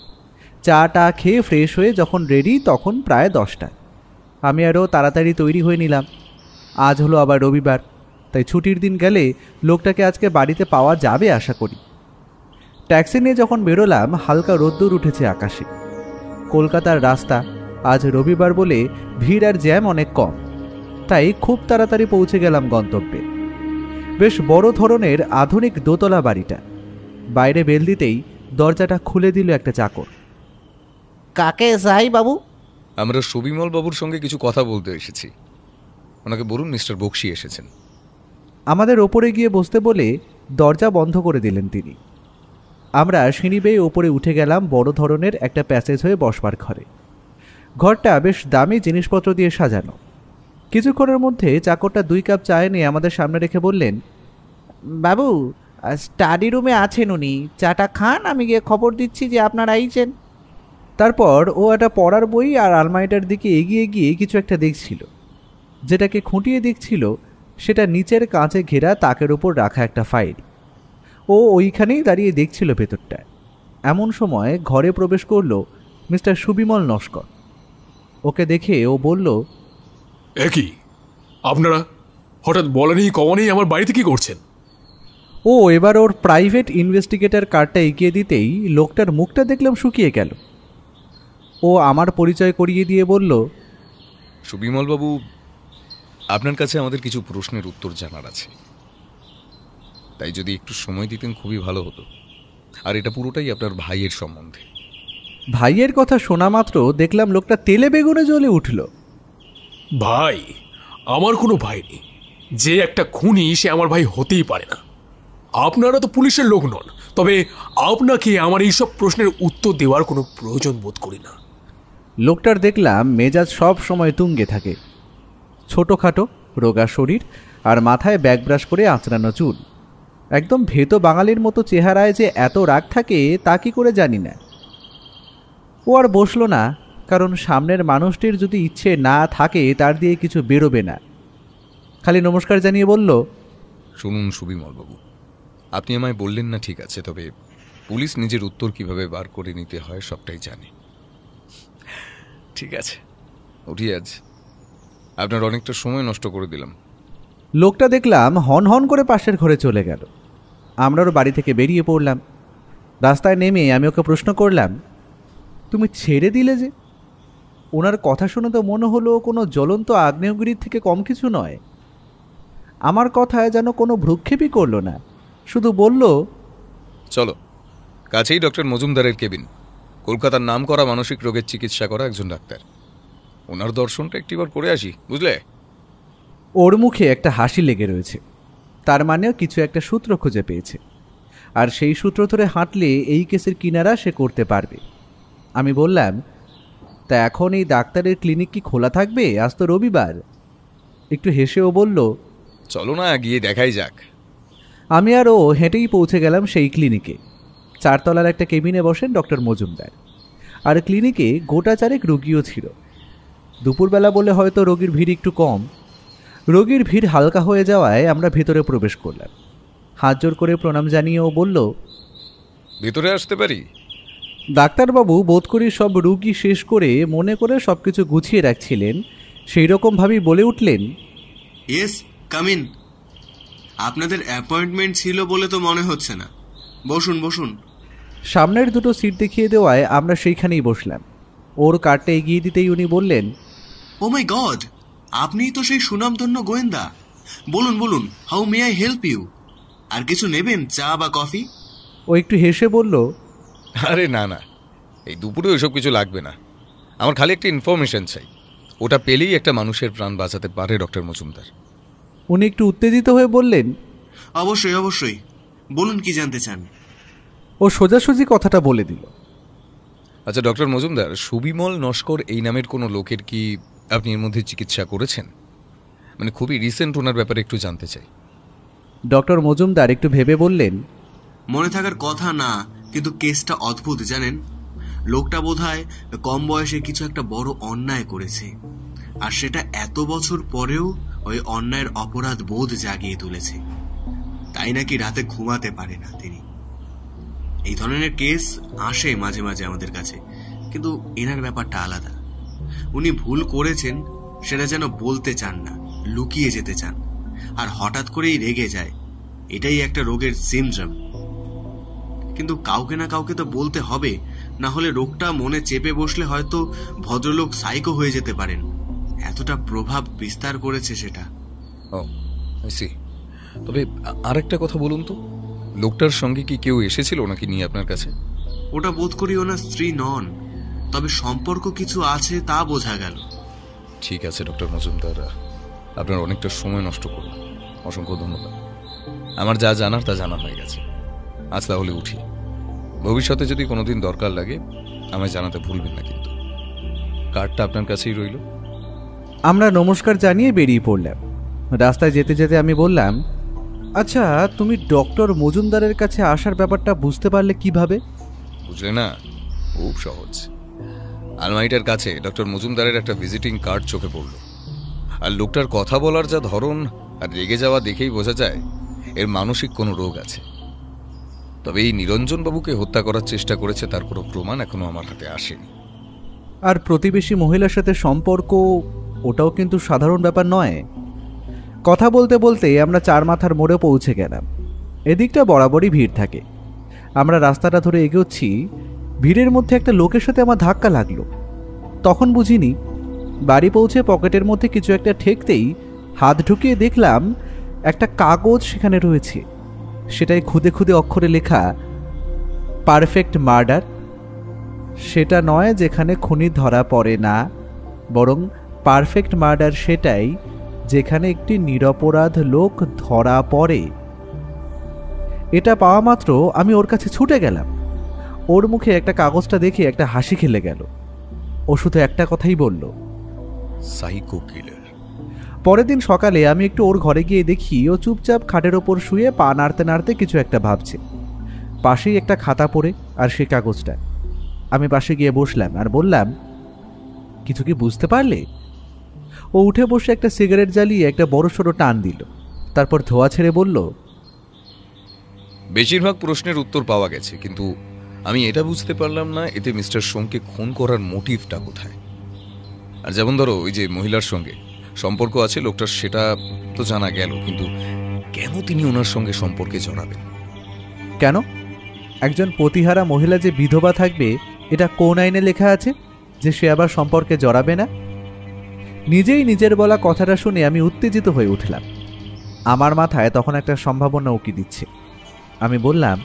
চাটা খেয়ে ফ্রেশ হয়ে যখন রেডি তখন প্রায় 10টা। আমি আরও তাড়াতাড়ি তৈরি হয়ে নিলাম। আজ হলো আবার রবিবার, তাই ছুটির দিন গেলে লোকটাকে আজকে বাড়িতে পাওয়া যাবে আশা করি। ট্যাক্সি নিয়ে যখন বেরোলাম হালকা রোদ্দুর উঠেছে আকাশে। কলকাতার রাস্তা, আজ রবিবার বলে ভিড় আর জ্যাম অনেক কম, তাই খুব তাড়াতাড়ি পৌঁছে গেলাম গন্তব্যে। বেশ বড় ধরনের আধুনিক দোতলা বাড়িটা। বাইরে বেল দিতেই দরজাটা খুলে দিল একটা চাকর। কাকে যাই বাবু? আমরা সুবিমল বাবুর সঙ্গে কিছু কথা বলতে এসেছি। ওনাকে বলুন মিস্টার বক্সি এসেছেন। আমাদের ওপরে গিয়ে বসতে বলে দরজা বন্ধ করে দিলেন তিনি। আমরা সিঁড়ি বেয়ে ওপরে উঠে গেলাম বড় ধরনের একটা প্যাসেজ হয়ে বসবার ঘরে। ঘরটা বেশ দামি জিনিসপত্র দিয়ে সাজানো। কিছুক্ষণের মধ্যে চাকরটা 2 কাপ চা এনে আমাদের সামনে রেখে বললেন, বাবু, স্টাডি রুমে আছেন উনি, চাটা খান, আমি গিয়ে খবর দিচ্ছি যে আপনারা আইছেন। তারপর ও একটা পড়ার বই আর আলমারিটার দিকে এগিয়ে গিয়ে কিছু একটা দেখছিল। যেটাকে খুঁটিয়ে দেখছিল সেটা নিচের কাঁচে ঘেরা তাকের ওপর রাখা একটা ফাইল। ও ওইখানেই দাঁড়িয়ে দেখছিল ভেতরটা। এমন সময় ঘরে প্রবেশ করল মিস্টার সুবিমল নস্কর। ওকে দেখে ও বলল, একই আপনারা হঠাৎ বলেনি কমনেই আমার বাড়িতে কি করছেন? ও এবার ওর প্রাইভেট ইনভেস্টিগেটর কার্ডটা এগিয়ে দিতেই লোকটার মুখটা দেখলাম শুকিয়ে গেল। ও আমার পরিচয় করিয়ে দিয়ে বলল, সুবিমল বাবু, আপনার কাছে আমাদের কিছু প্রশ্নের উত্তর জানার আছে, তাই যদি একটু সময় দিতেন খুবই ভালো হতো। আর এটা পুরোটাই আপনার ভাইয়ের সম্বন্ধে। ভাইয়ের কথা শোনা মাত্র দেখলাম লোকটা তেলে বেগুনে জ্বলে উঠল। ভাই, আমার কোনো ভাই নেই। যে একটা খুনি সে আমার ভাই হতেই পারে না। আপনারা তো পুলিশের লোক নন, তবে আপনাকে আমার এইসব প্রশ্নের উত্তর দেওয়ার কোনো প্রয়োজন বোধ করি না। লোকটার দেখলাম মেজাজ সব সময় তুঙ্গে থাকে, ছোটোখাটো রোগা শরীর আর মাথায় ব্যাগ ব্রাশ করে আঁচড়ানো চুল। একদম ভেতো বাঙালির মতো চেহারায় যে এত রাগ থাকে তা কি করে জানি না। ও আর বসলো না, কারণ সামনের মানুষটির যদি ইচ্ছে না থাকে তার দিয়ে কিছু বেরোবে না। খালি নমস্কার জানিয়ে বলল, শুনুন সুবিমলবাবু, আপনি আমায় বললেন না ঠিক আছে, তবে পুলিশ নিজের উত্তর কিভাবে বার করে নিতে হয় সবটাই জানে। ঠিক আছে, উঠি আজ। আপনার অনেকটা সময় নষ্ট করে দিলাম। লোকটা দেখলাম হন হন করে পাশের ঘরে চলে গেল। আমরা ওর বাড়ি থেকে বেরিয়ে পড়লাম। রাস্তায় নেমে আমি ওকে প্রশ্ন করলাম, তুমি ছেড়ে দিলে যে? ওনার কথা শুনে তো মনে হলো কোনো জ্বলন্ত আগ্নেয়গিরির থেকে কম কিছু নয়। আমার কথায় যেন কোনো ভ্রুক্ষেপই করলো না, শুধু বলল, চলো, কাছেই ডক্টর মজুমদারের কেবিন। কলকাতার নাম করা মানসিক রোগের চিকিৎসা করা একজন ডাক্তার। ওনার দর্শনটা একটিবার করে আসি, বুঝলে? ওর মুখে একটা হাসি লেগে রয়েছে, তার মানেও কিছু একটা সূত্র খুঁজে পেয়েছে, আর সেই সূত্র ধরে হাঁটলে এই কেসের কিনারা সে করতে পারবে। আমি বললাম, তা এখন এই ডাক্তারের ক্লিনিক কি খোলা থাকবে? আজ তো রবিবার। একটু হেসেও বলল, চলো না, গিয়ে দেখাই যাক। আমি আর ও হেঁটেই পৌঁছে গেলাম সেই ক্লিনিকে। 4 তলার একটা কেবিনে বসেন ডক্টর মজুমদার, আর ক্লিনিকে গোটা চারেক রোগীও ছিল। দুপুরবেলা বলে হয়তো রোগীর ভিড় একটু কম। রোগীর ভিড় হালকা হয়ে যাওয়ায় আমরা ভেতরে প্রবেশ করলাম। হাত জোর করে প্রণাম জানিয়ে ও বলল, ভেতরে আসতে পারি? ডাক্তারবাবু বোধ করি সব রুগী শেষ করে মনে করে সব কিছু গুছিয়ে রাখছিলেন, সেই রকমভাবেই বলে উঠলেন, ইয়েস, কাম ইন। আপনাদের অ্যাপয়েন্টমেন্ট ছিল বলে তো মনে হচ্ছে না। বসুন বসুন। সামনের দুটো সিট দেখিয়ে দেওয়ায় আমরা সেইখানেই বসলাম। ওর কার্ডটা এগিয়ে দিতেই উনি বললেন, ও মাই গড, আপনিই তো সেই সুনামধন্য গোয়েন্দা। বলুন বলুন, how may I help you? আর কিছু নেবেন, চা বা কফি? ও একটু হেসে বলল, আরে না না, এই দুপুরে ওইসব কিছু লাগবে না। আমার খালি একটা ইনফরমেশন চাই, ওটা পেলেই একটা মানুষের প্রাণ বাঁচাতে পারে ডক্টর মজুমদার। উনি একটু উত্তেজিত হয়ে বললেন, অবশ্যই অবশ্যই, বলুন কি জানতে চান। ও সোজাসুজি কথাটা বলে দিল। আচ্ছা ডক্টর মজুমদার, সুবিমল নস্কর এই নামের কোনো লোকের কি আপনি এর মধ্যে চিকিৎসা করেছেন? মানে খুবই রিসেন্ট, ওনার ব্যাপারে একটু জানতে চাই। ডক্টর মজুমদার একটু ভেবে বললেন, মনে থাকার কথা না, কিন্তু কেসটা অদ্ভুত জানেন। লোকটা বোধহয় কম বয়সে কিছু একটা বড় অন্যায় করেছে, আর সেটা এত বছর পরেও ওই অন্যায়ের অপরাধ বোধ জাগিয়ে তুলেছে। তাই নাকি রাতে ঘুমাতে পারে না তিনি। এই ধরনের কেস আসে মাঝে মাঝে আমাদের কাছে, কিন্তু এনার ব্যাপারটা আলাদা। উনি ভুল করেছেন সেটা যেন বলতে চান না, লুকিয়ে যেতে চান, আর হঠাৎ করেই রেগে যায়। এটাই একটা রোগের সিমটম। কিন্তু কাউকে না কাউকে তো বলতে হবে, না হলে রোগটা মনে চেপে বসলে হয়তো ভদ্রলোক সাইকো হয়ে যেতে পারেন। এতটা প্রভাব বিস্তার করেছে সেটা। ও আই সি। তবে আরেকটা কথা বলুন তো, লোকটার সঙ্গে কি কেউ এসেছিল নাকি নিয়ে আপনার কাছে? ওটা বোধ করি ওনার স্ত্রী নন, তবে সম্পর্ক কিছু আছে তা বোঝা গেল। ঠিক আছে ডক্টর মজুমদার, আপনার অনেকটা সময় নষ্ট করলাম, অসংখ্য ধন্যবাদ। আমার যা জানার তা জানা হয়ে গেছে। আজ তাহলে উঠি। ভবিষ্যতে যদি কোনোদিন দরকার লাগে আমায় জানাতে ভুলবেন না কিন্তু। কার্ডটা আপনার কাছেই রইল। আমরা নমস্কার জানিয়ে বেরিয়ে পড়লাম। রাস্তায় যেতে যেতে আমি বললাম, আচ্ছা তুমি ডক্টর মজুমদারের কাছে আসার ব্যাপারটা বুঝতে পারলে কিভাবে? বুঝলে না, খুব সহজ। আলমারিটার কাছে ডক্টর মজুমদারের একটা ভিজিটিং কার্ড চোখে পড়ল, আর লোকটার কথা বলার যা ধরন আর রেগে যাওয়া দেখেই বোঝা যায় এর মানসিক কোনো রোগ আছে। তবে এই নিরঞ্জন বাবুকে হত্যা করার চেষ্টা করেছে তার কোনো প্রমাণ এখনো আমার হাতে আসেনি। আর প্রতিবেশী মহিলার সাথে সম্পর্ক, ওটাও কিন্তু সাধারণ ব্যাপার নয়। কথা বলতে বলতে আমরা 4 মাথার মোড়ে পৌঁছে গেলাম। এদিকটা বরাবরই ভিড় থাকে। আমরা রাস্তাটা ধরে এগোচ্ছি, ভিড়ের মধ্যে একটা লোকের সাথে আমার ধাক্কা লাগলো। তখন বুঝিনি, বাড়ি পৌঁছে পকেটের মধ্যে কিছু একটা ঠেকতেই হাত ঢুকিয়ে দেখলাম একটা কাগজ সেখানে রয়েছে। সেটাই খুদে খুদে অক্ষরে লেখা, পারফেক্ট মার্ডার, সেটা নয় যেখানে খুনি ধরা পড়ে না, বরং পারফেক্ট মার্ডার সেটাই যেখানে একটি নিরপরাধ লোক ধরা পড়ে। এটা পাওয়া মাত্র আমি ওর কাছে ছুটে গেলাম। ওর মুখে একটা কাগজটা দেখে একটা হাসি খেলে গেল। ও শুধু একটা কথাই বলল, সাইকো কিলার। পরের দিন সকালে আমি একটু ওর ঘরে গিয়ে দেখি ও চুপচাপ খাটের ওপর শুয়ে পা নাড়তে নাড়তে কিছু একটা ভাবছে। পাশেই একটা খাতা পড়ে আর সেই কাগজটা। আমি পাশে গিয়ে বসলাম আর বললাম, কিছু কি বুঝতে পারলে? ও উঠে বসে একটা সিগারেট জ্বালিয়ে একটা বড়সড় টান দিল, তারপর ধোয়া ছেড়ে বলল, বেশিরভাগ প্রশ্নের উত্তর পাওয়া গেছে, কিন্তু আমি এটা বুঝতে পারলাম না এতে মিস্টার সোমকে খুন করার মোটিভটা কোথায়। আর যেমন ধরো ওই যে মহিলার সঙ্গে সম্পর্ক আছে লোকটার, সেটা তো জানা গেল, কিন্তু কেন তিনি ওনার সঙ্গে সম্পর্কে জড়াবেন? কেন? একজন পতিহারা মহিলা যে বিধবা থাকবে এটা কোন আইনে লেখা আছে যে সে আবার সম্পর্কে জড়াবে না? নিজেই নিজের বলা কথাটা শুনে আমি উত্তেজিত হয়ে উঠলাম। আমার মাথায় তখন একটা সম্ভাবনা উকি দিচ্ছে। আমি বললাম,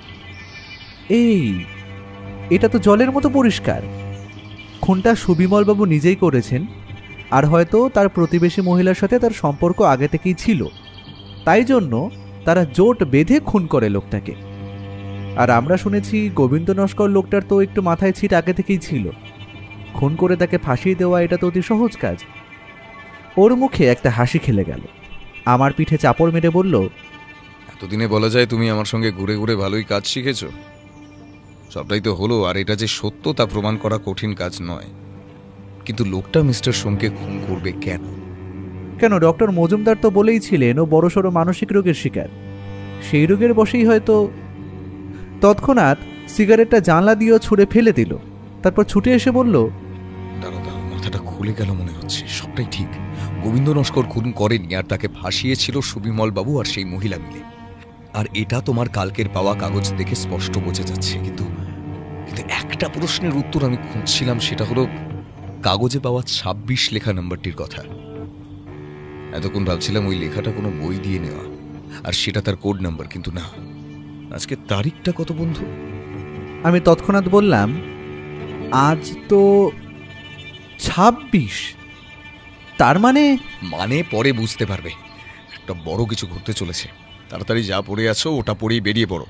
এটা তো জলের মতো পরিষ্কার। খুনটা সুবিমলবাবু নিজেই করেছেন, আর হয়তো তার প্রতিবেশী মহিলার সাথে তার সম্পর্ক আগে থেকেই ছিল, তাই জন্য তারা জোট বেঁধে খুন করে লোকটাকে। আর আমরা শুনেছি গোবিন্দ নস্কর লোকটার তো একটু মাথায় ছিট আগে থেকেই ছিল। খুন করে তাকে ফাঁসিয়ে দেওয়া এটা তো অতি সহজ কাজ। ওর মুখে একটা হাসি খেলে গেল, আমার পিঠে চাপড় মেরে বলল, এতদিনে বলা যায় তুমি আমার সঙ্গে ঘুরে ঘুরে ভালোই কাজ শিখেছো। সবটাই তো হলো, আর এটা যে সত্য তা প্রমাণ করা কঠিন কাজ নয়। কিন্তু লোকটা মিস্টার সোমকে খুন করবে কেন? কেন, ডক্টর মজুমদার তো বলেই ছিলেন ও বড়সড় মানসিক রোগের শিকার। সেই রোগের বশেই হয়তো। তৎক্ষণাৎ সিগারেটটা জানলা দিয়েও ছুঁড়ে ফেলে দিল, তারপর ছুটে এসে বলল, দাঁড়া, মাথাটা খুলে গেল মনে হচ্ছে। সবটাই ঠিক, গোবিন্দ নস্কর খুন করেনি, আর তাকে ফাঁসিয়েছিল সুবিমল বাবু আর সেই মহিলা মিলে। আর এটা তোমার কালকের পাওয়া কাগজ দেখে স্পষ্ট বোঝা যাচ্ছে। কিন্তু একটা প্রশ্নের উত্তর আমি খুঁজছিলাম, সেটা হলো কাগজে পাওয়া 26 লেখা নাম্বারটির কথা। এতক্ষণ ভাবছিলাম ওই লেখাটা কোনো বই দিয়ে নেওয়া, আর সেটা তার কোড নাম্বার, কিন্তু না। আজকে তারিখটা কত বন্ধু? আমি তৎক্ষণাৎ বললাম, আজ তো 26। তার মানে পরে বুঝতে পারবে। একটা বড় কিছু ঘটতে চলেছে। তাড়াতাড়ি যা পড়ে আছো ওটা পড়েই বেরিয়ে পড়ো।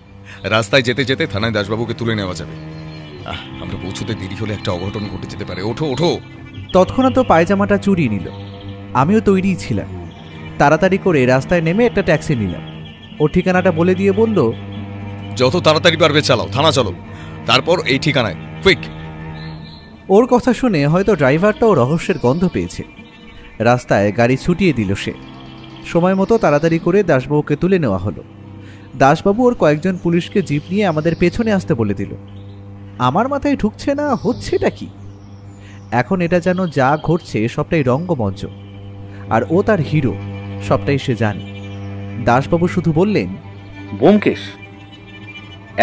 রাস্তায় যেতে যেতে থানায় দাসবাবুকে তুলে নেওয়া যাবে। আমরা পৌঁছতে দেরি হলে একটা অঘটন ঘটে যেতে পারে। ওঠো ওঠো। তৎক্ষণাৎ পায়জামাটা চুরিয়ে নিল। আমিও তৈরিই ছিলাম। তাড়াতাড়ি করে রাস্তায় নেমে একটা ট্যাক্সি নিলাম। ও ঠিকানাটা বলে দিয়ে বলল, যত তাড়াতাড়ি পারবে চালাও, থানা চলো, তারপর এই ঠিকানায়, কুইক। ওর কথা শুনে হয়তো ড্রাইভারটাও রহস্যের গন্ধ পেয়েছে। রাস্তায় গাড়ি ছুটিয়ে দিল সে। সময় মতো তাড়াতাড়ি করে দাসবাবুকে তুলে নেওয়া হলো। দাসবাবু ওর কয়েকজন পুলিশকে জিপ নিয়ে আমাদের পেছনে আসতে বলে দিল। আমার মাথায় ঢুকছে না হচ্ছেটা কি। এখন এটা যেন যা ঘটছে সবটাই রঙ্গমঞ্চ, আর ও তার হিরো, সবটাই সে জানে। দাসবাবু শুধু বললেন, ব্যোমকেশ,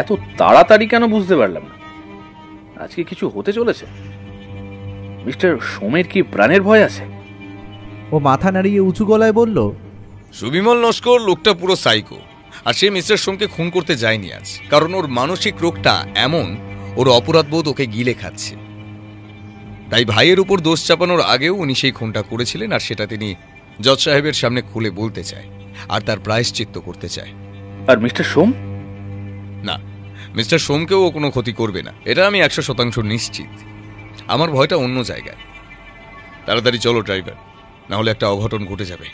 এত তাড়াতাড়ি কেন বুঝতে পারলাম না? আজকে কিছু হতে চলেছে। মিস্টার সোমের কি প্রাণের ভয় আছে? ও মাথা নাড়িয়ে উঁচু গলায় বলল, সুবিমল নস্কর লোকটা পুরো সাইকো, আর সে মিস্টার সোমকে খুন করতে যায়নি আজ, কারণ ওর মানসিক রোগটা এমন, ওর অপরাধবোধ ওকে গিলে খাচ্ছে। তাই ভাইয়ের উপর দোষ চাপানোর আগেও উনি সেই খুনটা করেছিলেন, আর সেটা তিনি জজ সাহেবের সামনে খুলে বলতে চায়, আর তার প্রায়শ্চিত্ত করতে চায়। আর মিস্টার সোম? না, মিস্টার সোমকেও ও কোনো ক্ষতি করবে না, এটা আমি 100% নিশ্চিত। আমার ভয়টা অন্য জায়গায়। তাড়াতাড়ি চলো ড্রাইভার, না হলে একটা অঘটন ঘটে যাবে।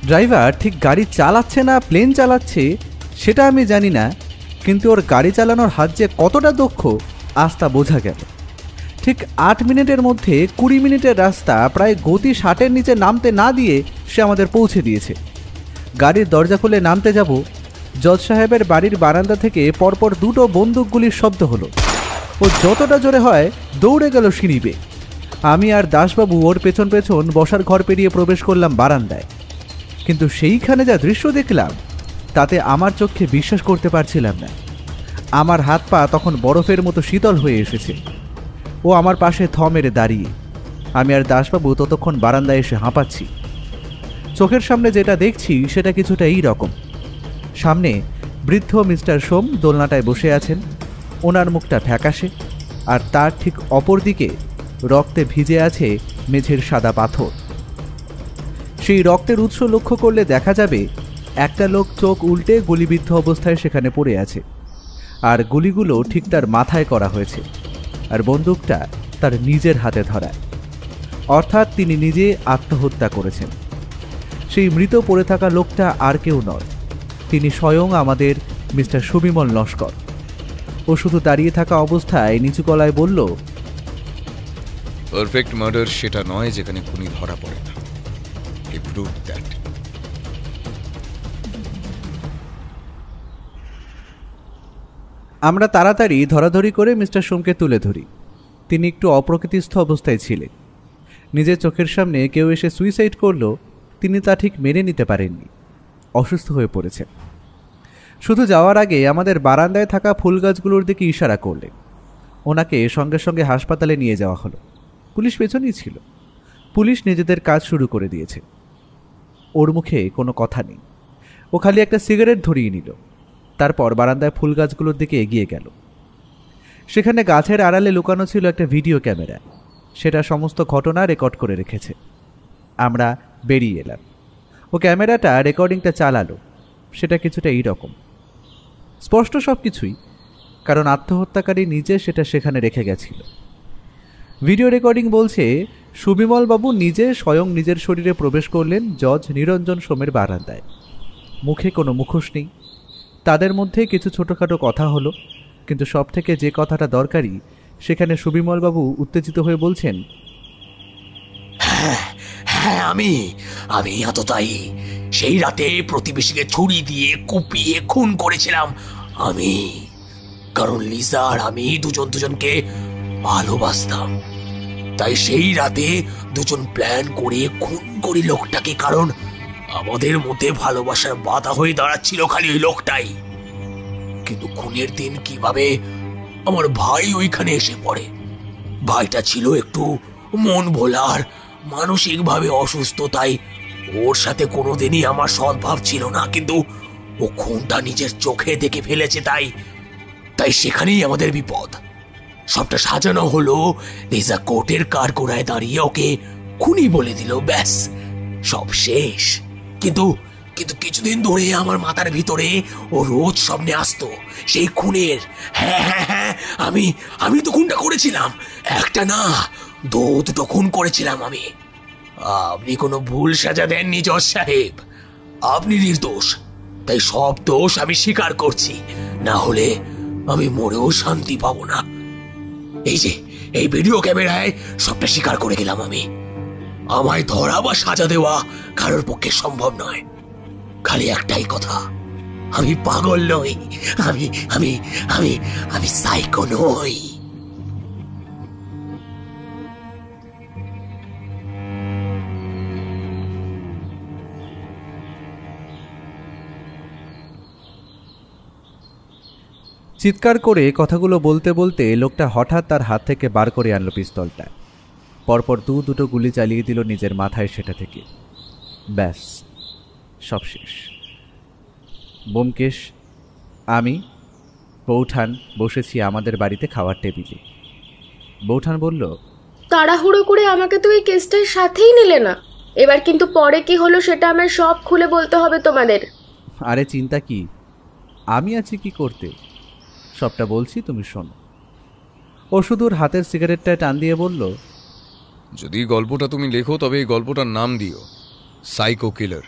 ড্রাইভার ঠিক গাড়ি চালাচ্ছে না প্লেন চালাচ্ছে সেটা আমি জানি না, কিন্তু ওর গাড়ি চালানোর হাত যে কতটা দক্ষ আজ তা বোঝা গেল। ঠিক 8 মিনিটের মধ্যে 20 মিনিটের রাস্তা প্রায় গতি 60-এর নিচে নামতে না দিয়ে সে আমাদের পৌঁছে দিয়েছে। গাড়ির দরজা খুলে নামতে যাব, জজ সাহেবের বাড়ির বারান্দা থেকে পরপর 2টো বন্দুকগুলির শব্দ হলো। ও যতটা জোরে হয় দৌড়ে গেল সিঁড়ি বেয়ে। আমি আর দাসবাবু ওর পেছন পেছন বসার ঘর পেরিয়ে প্রবেশ করলাম বারান্দায়। কিন্তু সেইখানে যা দৃশ্য দেখলাম তাতে আমার চোখে বিশ্বাস করতে পারছিলাম না। আমার হাত পা তখন বরফের মতো শীতল হয়ে এসেছে। ও আমার পাশে থ মেরে দাঁড়িয়ে। আমি আর দাসবাবু ততক্ষণ বারান্দায় এসে হাঁপাচ্ছি। চোখের সামনে যেটা দেখছি সেটা কিছুটা এই রকম। সামনে বৃদ্ধ মিস্টার সোম দোলনাটায় বসে আছেন, ওনার মুখটা ফ্যাকাশে, আর তার ঠিক অপর দিকে রক্তে ভিজে আছে মেঝের সাদা পাথর। সেই রক্তের উৎস লক্ষ্য করলে দেখা যাবে একটা লোক চোখ উল্টে গুলিবিদ্ধ অবস্থায় সেখানে পড়ে আছে, আর গুলিগুলো ঠিক তার মাথায় করা হয়েছে, আর বন্দুকটা তার নিজের হাতে ধরা, অর্থাৎ তিনি নিজে আত্মহত্যা করেছেন। সেই মৃত পড়ে থাকা লোকটা আর কেউ নয়, তিনি স্বয়ং আমাদের মিস্টার সুবিমল লস্কর। ও শুধু দাঁড়িয়ে থাকা অবস্থায় নিচু গলায় বলল, পারফেক্ট মার্ডার সেটা নয় যেখানে খুনি ধরা পড়ে না। He proved that. আমরা তাড়াতাড়ি ধরাধরি করে মিস্টার সোমকে তুলে ধরি। তিনি একটু অপ্রকৃতিস্থ অবস্থায় ছিলেন। নিজের চোখের সামনে কেউ এসে সুইসাইড করলো, তিনি তা ঠিক মেনে নিতে পারেননি, অসুস্থ হয়ে পড়েছেন। শুধু যাওয়ার আগে আমাদের বারান্দায় থাকা ফুল গাছগুলোর দিকে ইশারা করলেন। ওনাকে সঙ্গে সঙ্গে হাসপাতালে নিয়ে যাওয়া হলো। পুলিশ পেছনেই ছিল। পুলিশ নিজেদের কাজ শুরু করে দিয়েছে। ওর মুখে কোনো কথা নেই, ও খালি একটা সিগারেট ধরিয়ে নিল। তারপর বারান্দায় ফুল গাছগুলোর দিকে এগিয়ে গেল। সেখানে গাছের আড়ালে লুকানো ছিল একটা ভিডিও ক্যামেরা, সেটা সমস্ত ঘটনা রেকর্ড করে রেখেছে। আমরা বেরিয়ে এলাম। ও ক্যামেরাটা রেকর্ডিংটা চালালো। সেটা কিছুটা এইরকম, স্পষ্ট সব কিছুই, কারণ আত্মহত্যাকারী নিজে সেটা সেখানে রেখে গেছিল। ভিডিও রেকর্ডিং বলছে সুবিমল বাবু নিজে স্বয়ং নিজের শরীরে প্রবেশ করলেন জজ নিরঞ্জন সোমের বারান্দায়। মুখে কোনো মুখোশ নেই। তাদের মধ্যে কিছু ছোটোখাটো কথা হলো, কিন্তু সব থেকে যে কথাটা দরকারি, সেখানে সুবিমল বাবু উত্তেজিত হয়ে বলছেন, হ্যাঁ হ্যাঁ, আমি আততায়ী। সেই রাতে প্রতিবেশীকে ছুরি দিয়ে কুপিয়ে খুন করেছিলাম আমি, কারণ লিসা আর আমি দুজনকে ভালোবাসতাম। তাই সেই রাতে দুজন প্ল্যান করে খুন করি লোকটাকে, কারণ আমাদের মধ্যে ভালোবাসার বাধা হয়ে দাঁড়াচ্ছিল খালি ওই লোকটাই। কিন্তু খুনের দিন কিভাবে আমার ভাই ওইখানে এসে পড়ে। ভাইটা ছিল একটু মন ভোলার, মানসিকভাবে অসুস্থ, তাই ওর সাথে কোনোদিনই আমার সদ্ভাব ছিল না। কিন্তু ও খুনটা নিজের চোখে দেখে ফেলেছে, তাই সেখানেই আমাদের বিপদ। সবটা সাজানো হলো, লিজা কোর্টের কাঠগড়ায় দাঁড়িয়ে ওকে খুনি বলে দিল, ব্যাস সব শেষ। কিন্তু কিছুদিন ধরে আমার মাথার ভিতরে ও রোজ স্বপ্নে আসতো সেই খুনের। হ্যাঁ হ্যাঁ হ্যাঁ, আমি তো খুনটা করেছিলাম, একটা না দুটো খুন করেছিলাম আমি। আপনি কোনো ভুল সাজা দেননি জজ সাহেব, আপনি নির্দোষ। তাই সব দোষ আমি স্বীকার করছি, না হলে আমি মরেও শান্তি পাবো না। এই যে এই ভিডিও ক্যামেরায় সবটা স্বীকার করে গেলাম আমি। আমায় ধরা বা সাজা দেওয়া কারোর পক্ষে সম্ভব নয়। খালি একটাই কথা, আমি পাগল নই, আমি আমি আমি আমি সাইকো নই। চিৎকার করে কথাগুলো বলতে বলতে লোকটা হঠাৎ তার হাত থেকে বার করে আনলো পিস্তলটা। পরপর দুটো গুলি চালিয়ে দিল নিজের মাথায় সেটা থেকে। ব্যাস সব শেষ। ব্যোমকেশ, আমি, বৌঠান বসেছি আমাদের বাড়িতে খাওয়ার টেবিলে। বৌঠান বলল, তাড়াহুড়ো করে আমাকে তো এই কেসটার সাথেই নিলে না। এবার কিন্তু পরে কি হলো সেটা আমায় সব খুলে বলতে হবে তোমাদের। আরে চিন্তা কি, আমি আছি কি করতে, সবটা বলছি, তুমি শোনো। ও শুধুর হাতের সিগারেটটা টান দিয়ে বলল, যদি গল্পটা তুমি লেখো তবে এই গল্পটার নাম দিও সাইকো কিলার।